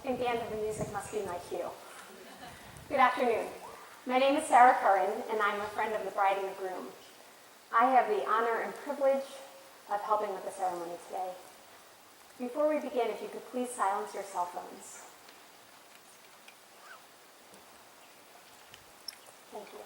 think the end of the music must be my cue. Good afternoon. My name is Sarah Curran, and I'm a friend of the bride and the groom. I have the honor and privilege of helping with the ceremony today. Before we begin, if you could please silence your cell phones. Thank you.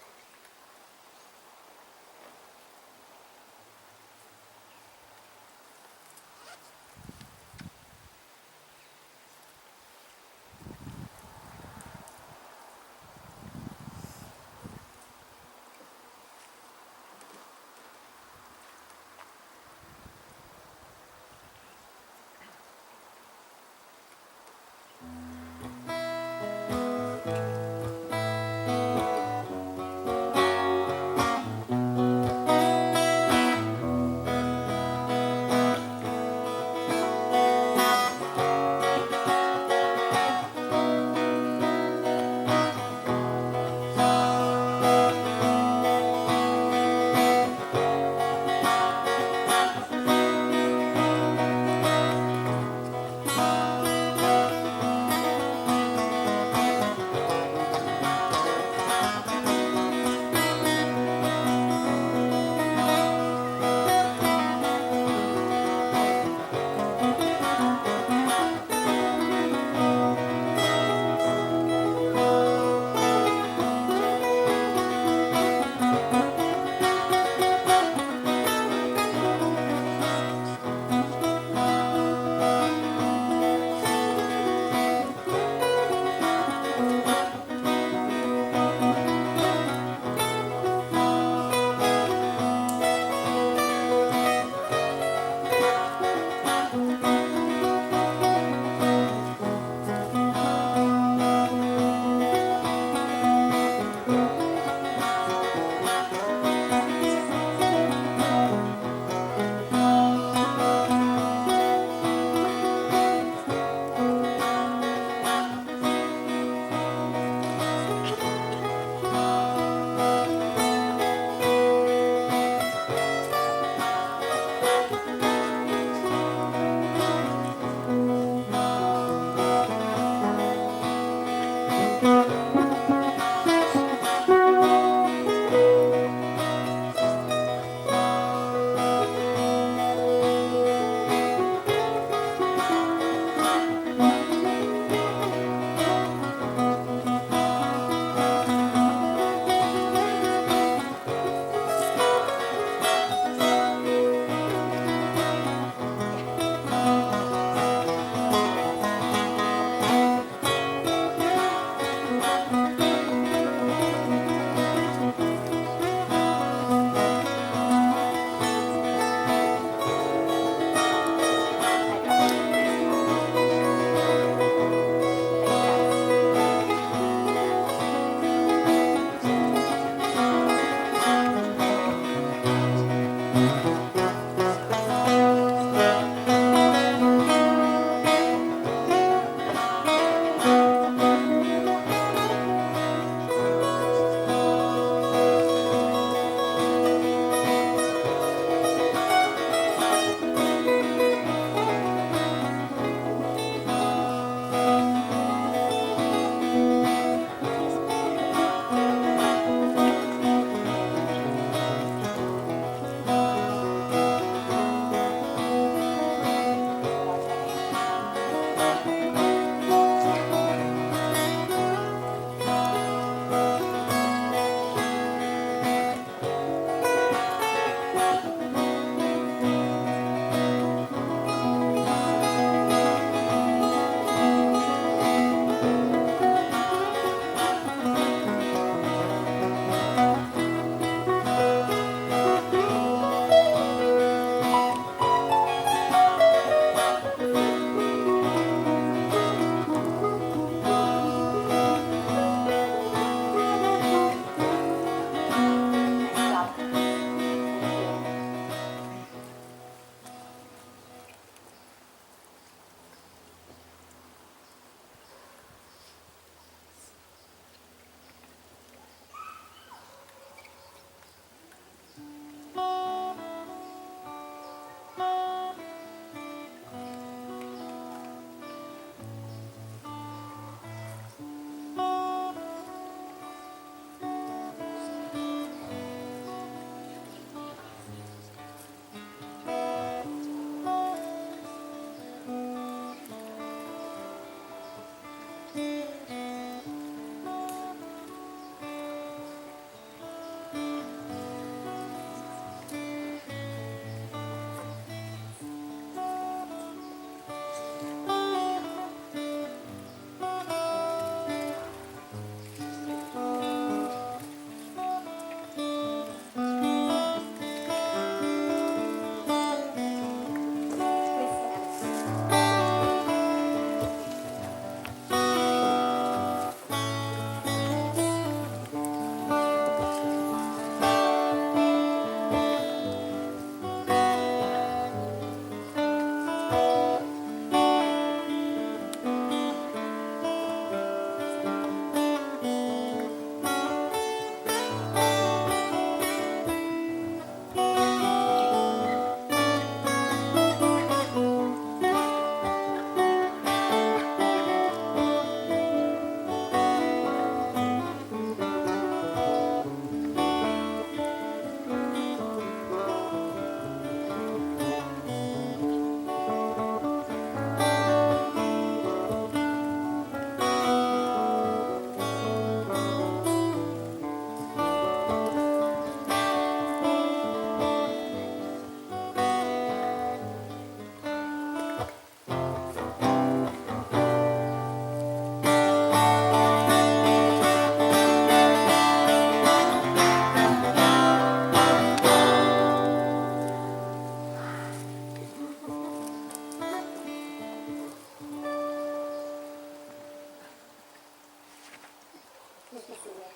Please be seated.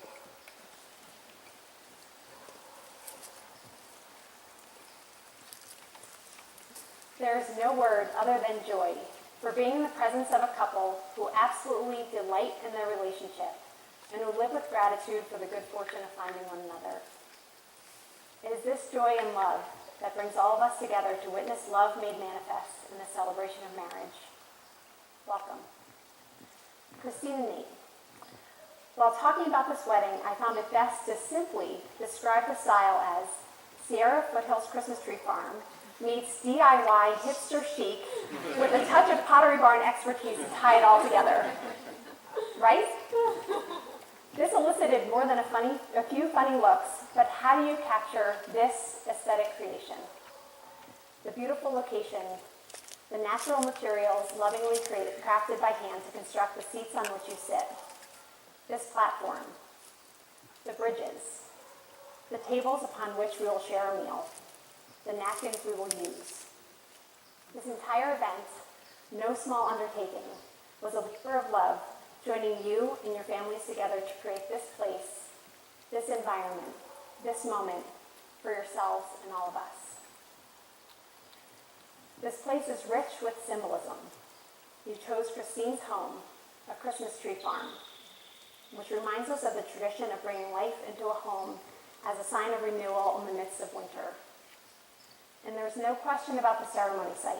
There is no word other than joy for being in the presence of a couple who absolutely delight in their relationship and who live with gratitude for the good fortune of finding one another. It is this joy and love that brings all of us together to witness love made manifest in the celebration of marriage. Welcome. Christine and Nate. While talking about this wedding, I found it best to simply describe the style as Sierra Foothills Christmas Tree Farm meets DIY hipster chic with a touch of Pottery Barn expertise to tie it all together. Right? This elicited more than a few funny looks, but how do you capture this aesthetic creation? The beautiful location, the natural materials lovingly crafted by hand to construct the seats on which you sit, this platform, the bridges, the tables upon which we will share a meal, the napkins we will use. This entire event, no small undertaking, was a labor of love, joining you and your families together to create this place, this environment, this moment for yourselves and all of us. This place is rich with symbolism. You chose Christine's home, a Christmas tree farm, which reminds us of the tradition of bringing life into a home as a sign of renewal in the midst of winter. And there's no question about the ceremony site.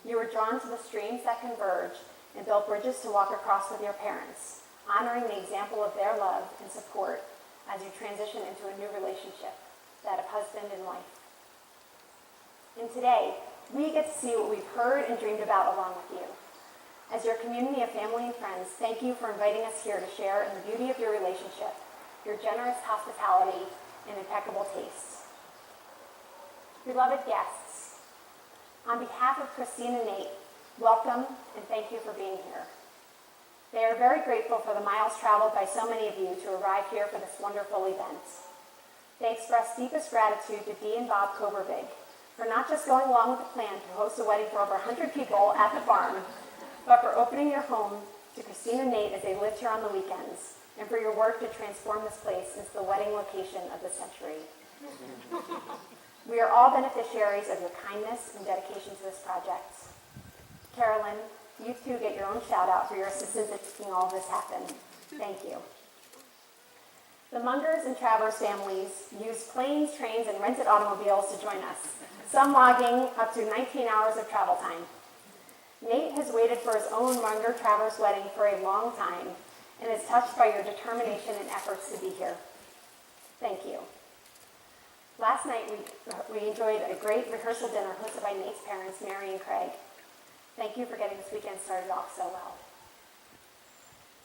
You were drawn to the streams that converge and built bridges to walk across with your parents, honoring the example of their love and support as you transition into a new relationship, that of husband and wife. And today, we get to see what we've heard and dreamed about along with you. As your community of family and friends, thank you for inviting us here to share in the beauty of your relationship, your generous hospitality, and impeccable taste. Beloved guests, on behalf of Christine and Nate, welcome and thank you for being here. They are very grateful for the miles traveled by so many of you to arrive here for this wonderful event. They express deepest gratitude to Dee and Bob Koberbig for not just going along with the plan to host a wedding for over 100 people at the farm, but for opening your home to Christine and Nate as they lived here on the weekends, and for your work to transform this place into the wedding location of the century. We are all beneficiaries of your kindness and dedication to this project. Carolyn, you too get your own shout out for your assistance in making all of this happen. Thank you. The Mungers and Travers families used planes, trains, and rented automobiles to join us, some logging up to 19 hours of travel time. Nate has waited for his own Munger-Travers wedding for a long time and is touched by your determination and efforts to be here. Thank you. Last night, we enjoyed a great rehearsal dinner hosted by Nate's parents, Mary and Craig. Thank you for getting this weekend started off so well.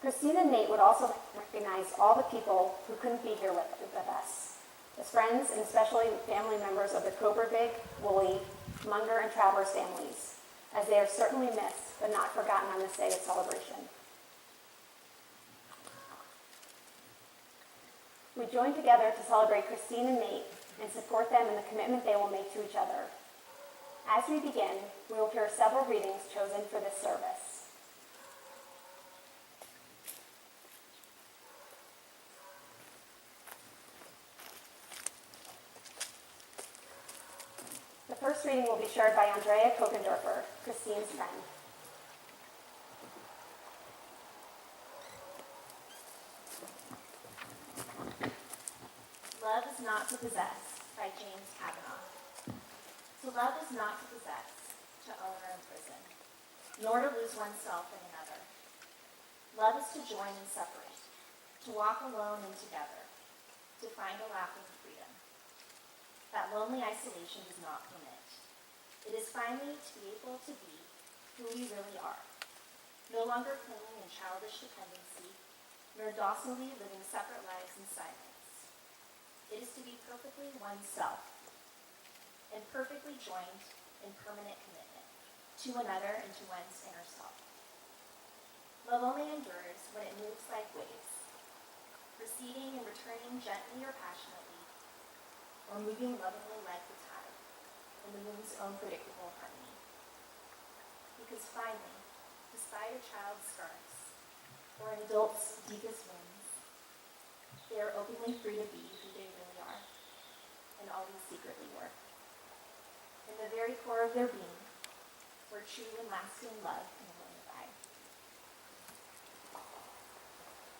Christine and Nate would also recognize all the people who couldn't be here with us, as friends and especially family members of the Koberbig, Woolley, Munger, and Travers families, as they are certainly missed but not forgotten on this day of celebration. We join together to celebrate Christine and Nate and support them in the commitment they will make to each other. As we begin, we will hear several readings chosen for this service. The first reading will be shared by Andrea Kokendorfer, Christine's friend. Love is not to possess, by James Kavanaugh. To love is not to possess, to own or imprison, nor to lose oneself in another. Love is to join and separate, to walk alone and together, to find a laughing freedom. That lonely isolation does not permit. It is finally to be able to be who we really are, no longer clinging in childish dependency, nor docilely living separate lives in silence. It is to be perfectly oneself and perfectly joined in permanent commitment to another and to one's inner self. Love only endures when it moves like waves, receding and returning gently or passionately, or moving lovingly like the tide in the moon's own predictable harmony. Because finally, despite a child's scars or an adult's deepest wounds, They are openly free to be who they really are, and always secretly were. In the very core of their being, where true and lasting love can alone abide.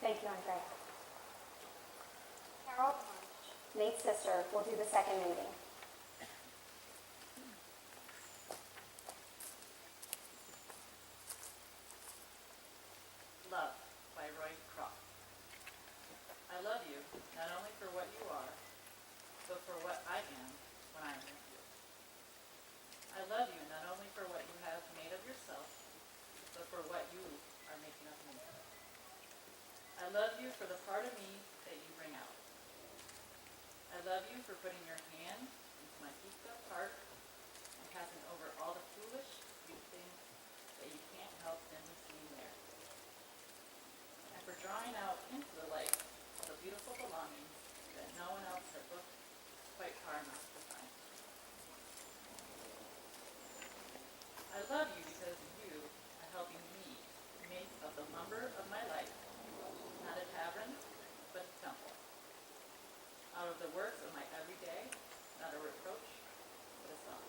Thank you, Andre. Carol, Nate's sister, will do the second reading. Love by Roy Croft. I love you not only for what you are, but for what I am when I am with you. I love you not only for what you have made of yourself, but for what you are making of me. I love you for the part of me that you bring out. I love you for putting your hand into my heaped up heart and passing over all the foolish, sweet things that you can't help dimly seeing there. And for drawing out into the light all the beautiful belongings that no one else had looked quite far enough to find. I love you because you are helping me make of the lumber of my life not a tavern, but a temple. Out of the works of my everyday, not a reproach, but a song.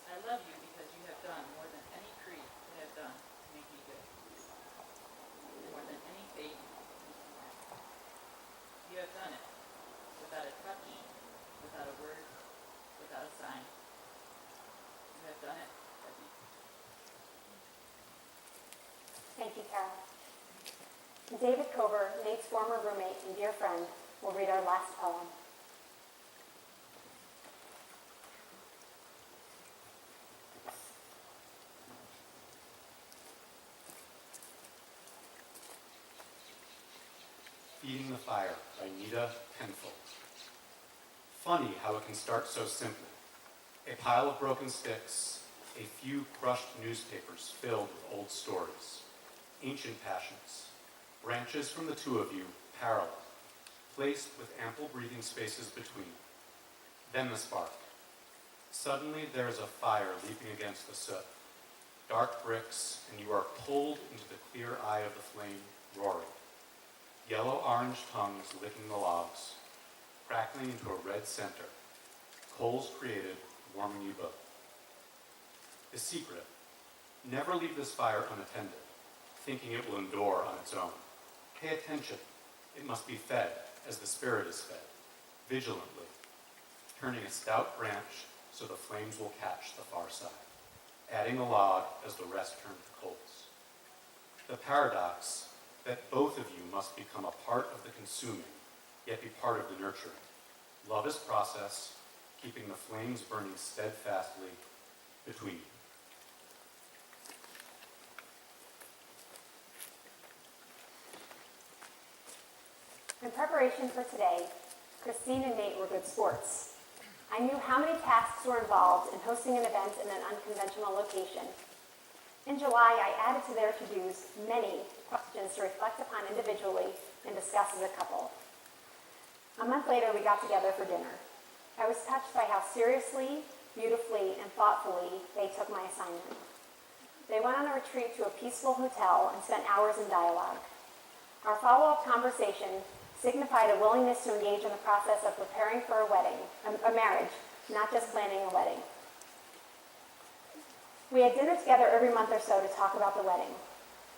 I love you because you have done more than any creed could have done to make me good. More than any fate can. You have done it without a touch, without a word, without a sign. You have done it for me. Thank you, Carol. David Cover, Nate's former roommate and dear friend, will read our last poem. Feeding the Fire by Nita Penfold. Funny how it can start so simply. A pile of broken sticks, a few crushed newspapers filled with old stories, ancient passions, branches from the two of you parallel, placed with ample breathing spaces between. Then the spark. Suddenly there is a fire leaping against the soot. Dark bricks, and you are pulled into the clear eye of the flame, roaring. Yellow-orange tongues licking the logs, crackling into a red center. Coals created, warming you both. The secret: never leave this fire unattended, thinking it will endure on its own. Pay attention. It must be fed as the spirit is fed, vigilantly, turning a stout branch so the flames will catch the far side, adding a log as the rest turn to coals. The paradox that both of you must become a part of the consuming, yet be part of the nurturing. Love is process, keeping the flames burning steadfastly between you. In preparation for today, Christine and Nate were good sports. I knew how many tasks were involved in hosting an event in an unconventional location. In July, I added to their to-dos many questions to reflect upon individually and discuss as a couple. A month later, we got together for dinner. I was touched by how seriously, beautifully, and thoughtfully they took my assignment. They went on a retreat to a peaceful hotel and spent hours in dialogue. Our follow-up conversation signified a willingness to engage in the process of preparing for a marriage, not just planning a wedding. We had dinner together every month or so to talk about the wedding.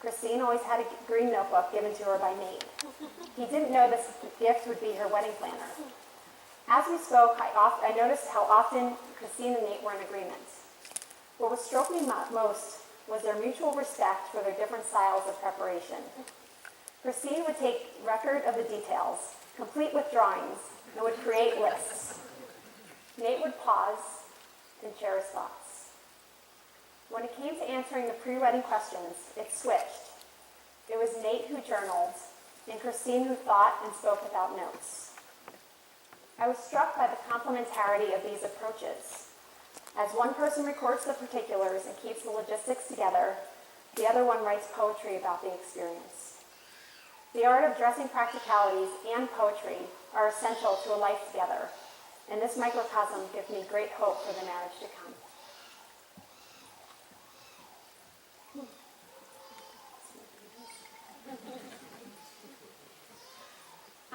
Christine always had a green notebook given to her by Nate. He didn't know this gift would be her wedding planner. As we spoke, I noticed how often Christine and Nate were in agreement. What was struck me most was their mutual respect for their different styles of preparation. Christine would take record of the details, complete with drawings, and would create lists. Nate would pause and share his thoughts. When it came to answering the pre-wedding questions, it switched. It was Nate who journaled, and Christine who thought and spoke without notes. I was struck by the complementarity of these approaches. As one person records the particulars and keeps the logistics together, the other one writes poetry about the experience. The art of dressing practicalities and poetry are essential to a life together, and this microcosm gives me great hope for the marriage to come.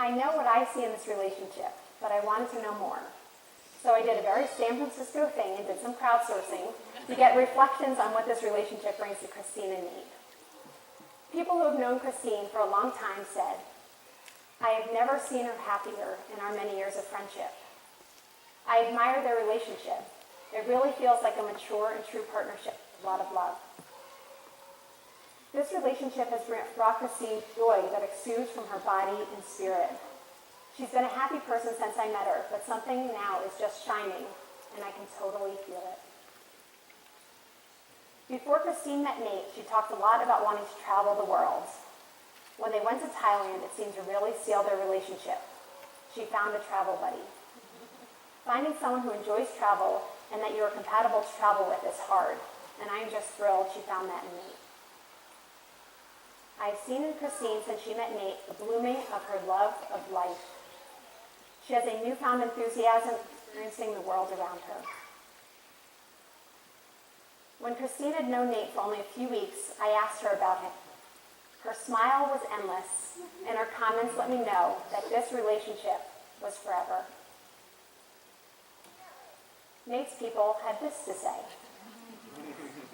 I know what I see in this relationship, but I wanted to know more. So I did a very San Francisco thing and did some crowdsourcing to get reflections on what this relationship brings to Christine and Nate. People who have known Christine for a long time said, I have never seen her happier in our many years of friendship. I admire their relationship. It really feels like a mature and true partnership with a lot of love. This relationship has brought Christine joy that exudes from her body and spirit. She's been a happy person since I met her, but something now is just shining, and I can totally feel it. Before Christine met Nate, she talked a lot about wanting to travel the world. When they went to Thailand, it seemed to really seal their relationship. She found a travel buddy. Finding someone who enjoys travel and that you are compatible to travel with is hard, and I'm just thrilled she found that in Nate. I have seen in Christine since she met Nate the blooming of her love of life. She has a newfound enthusiasm experiencing the world around her. When Christine had known Nate for only a few weeks, I asked her about him. Her smile was endless, and her comments let me know that this relationship was forever. Nate's people had this to say.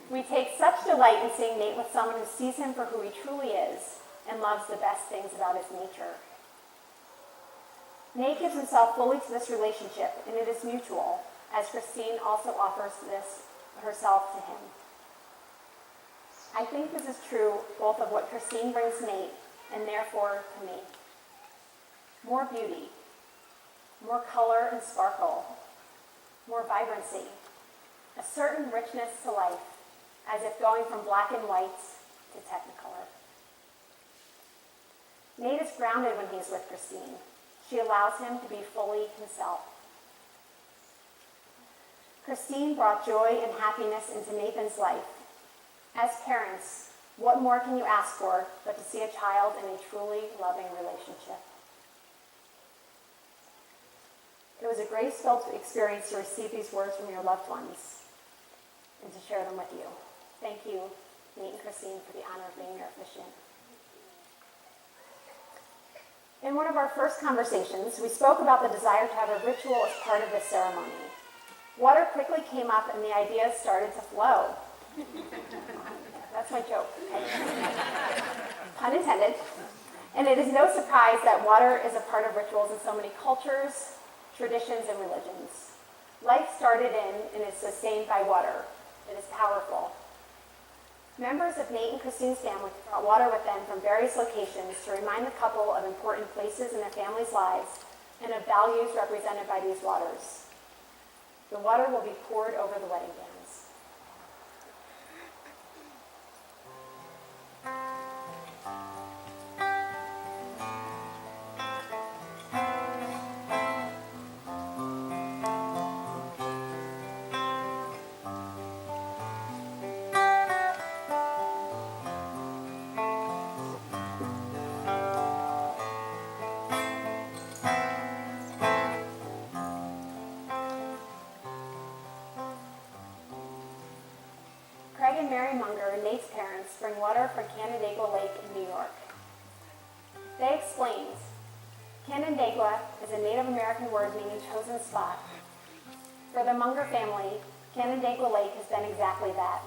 We take such delight in seeing Nate with someone who sees him for who he truly is and loves the best things about his nature. Nate gives himself fully to this relationship, and it is mutual, as Christine also offers this herself to him. I think this is true both of what Christine brings Nate and therefore to me. More beauty, more color and sparkle, more vibrancy, a certain richness to life, as if going from black and white to technicolor. Nate is grounded when he's with Christine. She allows him to be fully himself. Christine brought joy and happiness into Nathan's life. As parents, what more can you ask for but to see a child in a truly loving relationship? It was a grace-filled experience to receive these words from your loved ones and to share them with you. Thank you, Nate and Christine, for the honor of being your officiant. In one of our first conversations, we spoke about the desire to have a ritual as part of this ceremony. Water quickly came up and the ideas started to flow. That's my joke. Pun intended. And it is no surprise that water is a part of rituals in so many cultures, traditions, and religions. Life started in and is sustained by water. It is powerful. Members of Nate and Christine's family brought water with them from various locations to remind the couple of important places in their family's lives and of values represented by these waters. The water will be poured over the wedding bands. Craig and Mary Munger, Nate's parents, bring water from Canandaigua Lake in New York. They explained, Canandaigua is a Native American word meaning chosen spot. For the Munger family, Canandaigua Lake has been exactly that.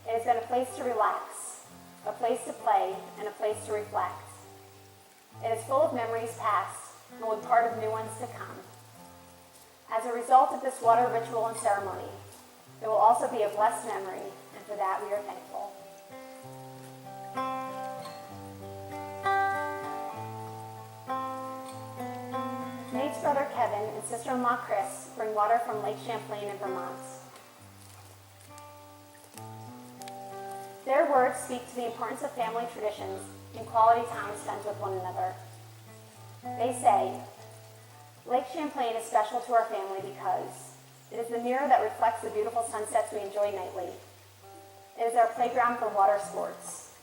It has been a place to relax, a place to play, and a place to reflect. It is full of memories past and will be part of new ones to come. As a result of this water ritual and ceremony, it will also be a blessed memory, and for that we are thankful. Nate's brother Kevin and sister-in-law Chris bring water from Lake Champlain in Vermont. Their words speak to the importance of family traditions and quality time spent with one another. They say, Lake Champlain is special to our family because it is the mirror that reflects the beautiful sunsets we enjoy nightly. It is our playground for water sports.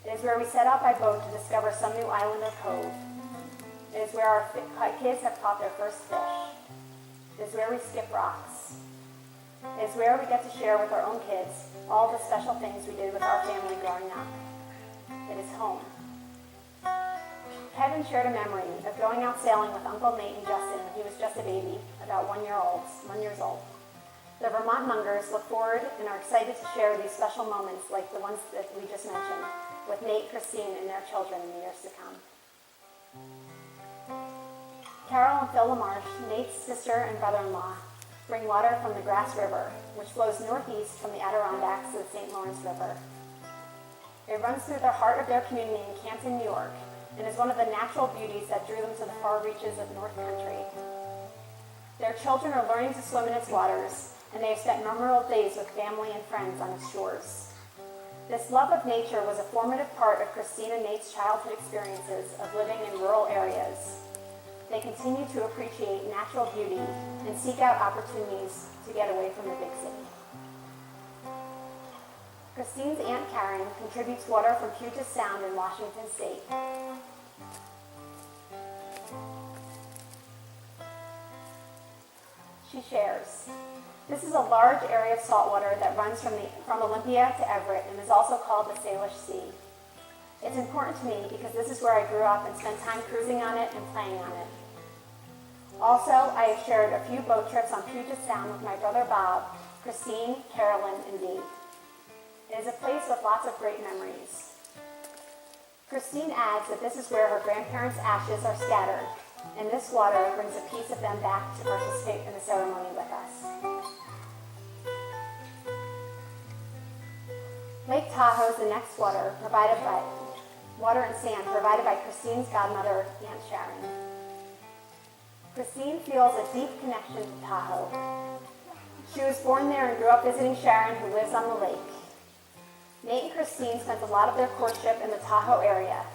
It is where we set out by boat to discover some new island or cove. It is where our kids have caught their first fish. It is where we skip rocks. It is where we get to share with our own kids all the special things we did with our family growing up. It is home. Kevin shared a memory of going out sailing with Uncle Nate and Justin when he was just a baby, about 1 years old. The Vermont Mungers look forward and are excited to share these special moments like the ones that we just mentioned with Nate, Christine, and their children in the years to come. Carol and Phil LaMarche, Nate's sister and brother-in-law, bring water from the Grass River, which flows northeast from the Adirondacks to the St. Lawrence River. It runs through the heart of their community in Canton, New York, and is one of the natural beauties that drew them to the far reaches of North Country. Their children are learning to swim in its waters, and they have spent memorable days with family and friends on its shores. This love of nature was a formative part of Christine and Nate's childhood experiences of living in rural areas. They continue to appreciate natural beauty and seek out opportunities to get away from the big city. Christine's Aunt Karen contributes water from Puget Sound in Washington State. She shares, "This is a large area of saltwater that runs from Olympia to Everett and is also called the Salish Sea. It's important to me because this is where I grew up and spent time cruising on it and playing on it. Also, I have shared a few boat trips on Puget Sound with my brother Bob, Christine, Carolyn, and Dee. It is a place with lots of great memories." Christine adds that this is where her grandparents' ashes are scattered, and this water brings a piece of them back to participate in the ceremony with us. Lake Tahoe is the next water and sand provided by Christine's godmother, Aunt Sharon. Christine feels a deep connection to Tahoe. She was born there and grew up visiting Sharon, who lives on the lake. Nate and Christine spent a lot of their courtship in the Tahoe area,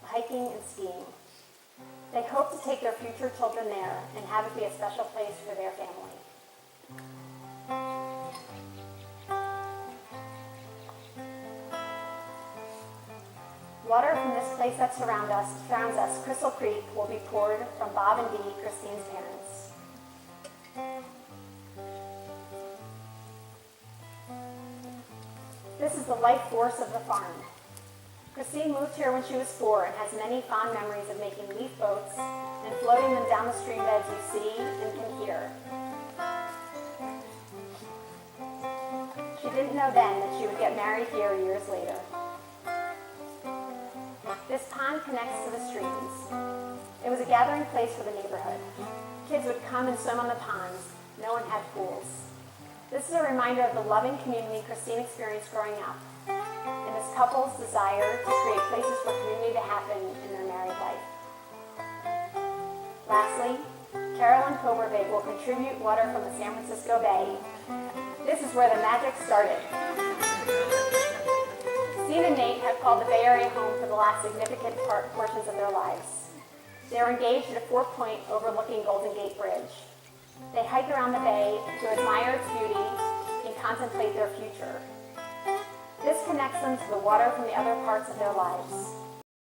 hiking and skiing. They hope to take their future children there and have it be a special place for their family. Water from this place that surrounds us, Crystal Creek, will be poured from Bob and Dee, Christine's parents. This is the life force of the farm. Christine moved here when she was 4 and has many fond memories of making leaf boats and floating them down the stream beds you see and can hear. She didn't know then that she would get married here years later. This pond connects to the streams. It was a gathering place for the neighborhood. Kids would come and swim on the ponds. No one had pools. This is a reminder of the loving community Christine experienced growing up, and this couple's desire to create places for community to happen in their married life. Lastly, Carolyn Cobervig will contribute water from the San Francisco Bay. This is where the magic started. Christine and Nate have called the Bay Area home for the last significant portions of their lives. They are engaged at a 4-point overlooking Golden Gate Bridge. They hike around the bay to admire its beauty and contemplate their future. This connects them to the water from the other parts of their lives.